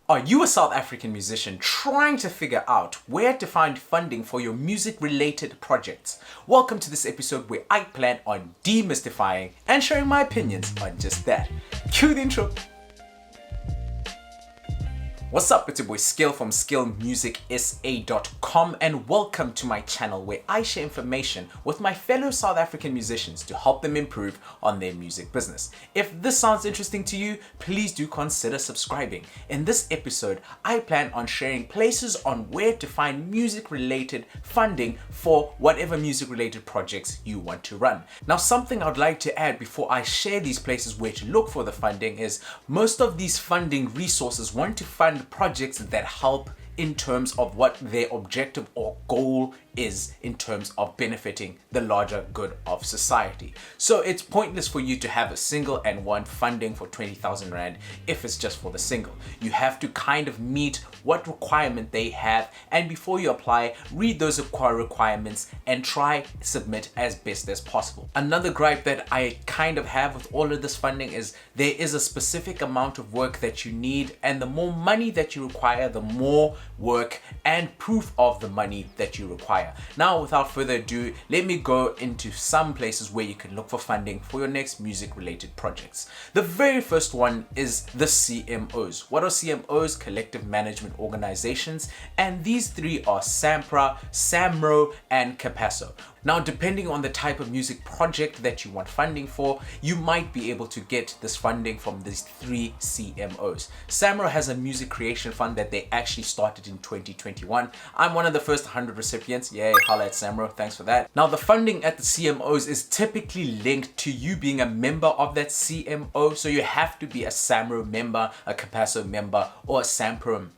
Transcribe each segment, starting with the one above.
Are you a South African musician trying to figure out where to find funding for your music-related projects? Welcome to this episode where I plan on demystifying and sharing my opinions on just that. Cue the intro. What's up, it's your boy Skill from skillmusicsa.com and welcome to my channel where I share information with my fellow South African musicians to help them improve on their music business. If this sounds interesting to you, please do consider subscribing. In this episode, I plan on sharing places on where to find music-related funding for whatever music-related projects you want to run. Now, something I'd like to add before I share these places where to look for the funding is most of these funding resources want to fund projects that help in terms of what their objective or goal is in terms of benefiting the larger good of society. So it's pointless for you to have a single and one funding for 20,000 Rand if it's just for the single. You have to kind of meet what requirement they have, and before you apply, read those requirements and try submit as best as possible. Another gripe that I kind of have with all of this funding is there is a specific amount of work that you need, and the more money that you require, the more work and proof of the money that you require. Now, without further ado, let me go into some places where you can look for funding for your next music related projects. The very first one is the CMOs. What are CMOs? Collective Management Organizations, and these three are SAMPRA, SAMRO, and Capasso. Now, depending on the type of music project that you want funding for, you might be able to get this funding from these three CMOs. SAMRO has a music creation fund that they actually started in 2021. I'm one of the first 100 recipients. Yay, holla at SAMRO, thanks for that. Now, the funding at the CMOs is typically linked to you being a member of that CMO. So you have to be a SAMRO member, a Capasso member, or a SAMPRA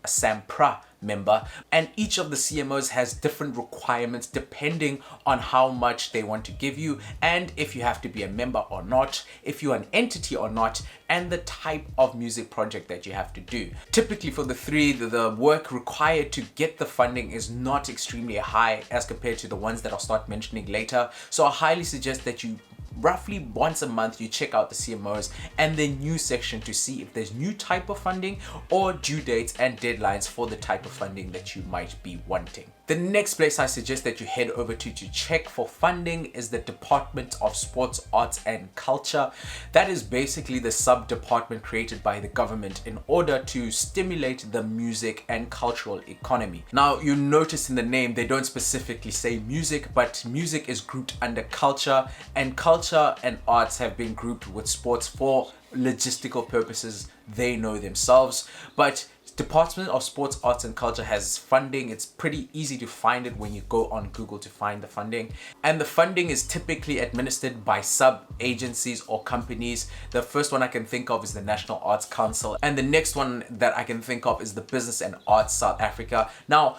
member, and each of the CMOs has different requirements depending on how much they want to give you, and if you have to be a member or not, if you're an entity or not, and the type of music project that you have to do. Typically for the three, the work required to get the funding is not extremely high as compared to the ones that I'll start mentioning later. So I highly suggest that you roughly once a month you check out the CMOs and the news section to see if there's new type of funding or due dates and deadlines for the type of funding that you might be wanting. The next place I suggest that you head over to check for funding is the Department of Sports, Arts and Culture. That is basically the sub-department created by the government in order to stimulate the music and cultural economy. Now, you notice in the name they don't specifically say music, but music is grouped under culture, and culture and arts have been grouped with sports for logistical purposes. They know themselves, but Department of Sports, Arts and Culture has funding. It's pretty easy to find it when you go on Google to find the funding. And the funding is typically administered by sub-agencies or companies. The first one I can think of is the National Arts Council. And the next one that I can think of is the Business and Arts South Africa. Now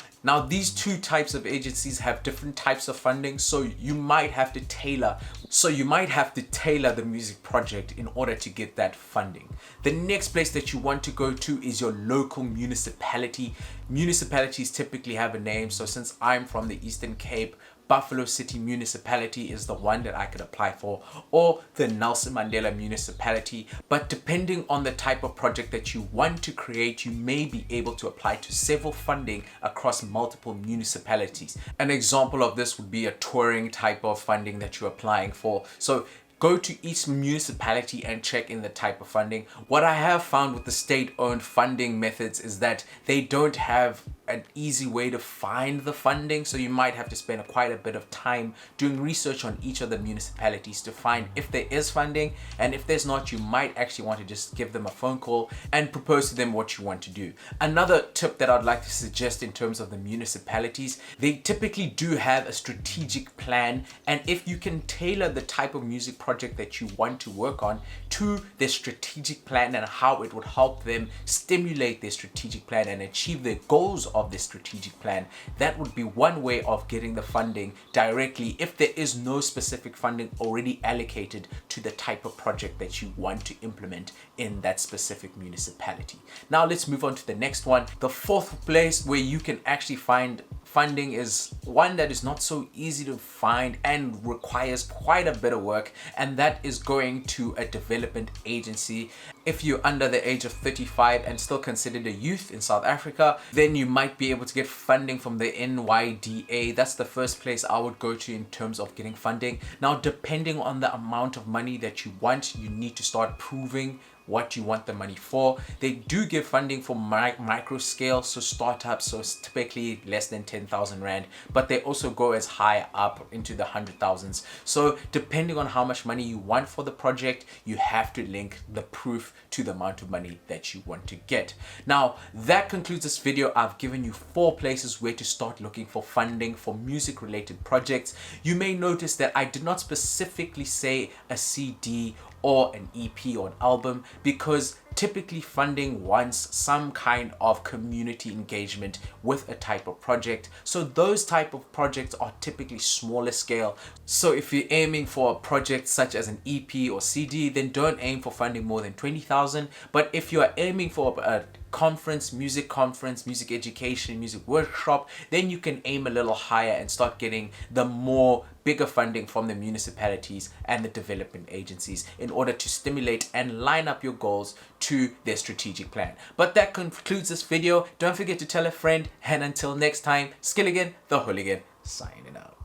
these two types of agencies have different types of funding, so you might have to tailor the music project in order to get that funding. The next place that you want to go to is your local municipality. Municipalities typically have a name, so since I'm from the Eastern Cape, Buffalo City Municipality is the one that I could apply for, or the Nelson Mandela Municipality. But depending on the type of project that you want to create, you may be able to apply to several funding across multiple municipalities. An example of this would be a touring type of funding that you're applying for. So go to each municipality and check in the type of funding. What I have found with the state-owned funding methods is that they don't have an easy way to find the funding, so you might have to spend quite a bit of time doing research on each of the municipalities to find if there is funding, and if there's not, you might actually want to just give them a phone call and propose to them what you want to do. Another tip that I'd like to suggest in terms of the municipalities, they typically do have a strategic plan, and if you can tailor the type of music project that you want to work on to their strategic plan and how it would help them stimulate their strategic plan and achieve their goals of this strategic plan, that would be one way of getting the funding directly if there is no specific funding already allocated to the type of project that you want to implement in that specific municipality. Now let's move on to the next one. The fourth place where you can actually find funding is one that is not so easy to find and requires quite a bit of work, and that is going to a development agency. If you're under the age of 35 and still considered a youth in South Africa, then you might be able to get funding from the NYDA. That's the first place I would go to in terms of getting funding. Now, depending on the amount of money that you want, you need to start proving what you want the money for. They do give funding for micro scale, so startups, so it's typically less than 10,000 Rand, but they also go as high up into the 100,000s. So depending on how much money you want for the project, you have to link the proof to the amount of money that you want to get. Now, that concludes this video. I've given you 4 places where to start looking for funding for music related projects. You may notice that I did not specifically say a CD or an EP or an album, because typically funding wants some kind of community engagement with a type of project. So those type of projects are typically smaller scale. So if you're aiming for a project such as an EP or CD, then don't aim for funding more than 20,000. But if you are aiming for a conference, music education, music workshop, then you can aim a little higher and start getting the bigger funding from the municipalities and the development agencies in order to stimulate and line up your goals to their strategic plan. But that concludes this video. Don't forget to tell a friend, and until next time, Skilligan the Hooligan signing out.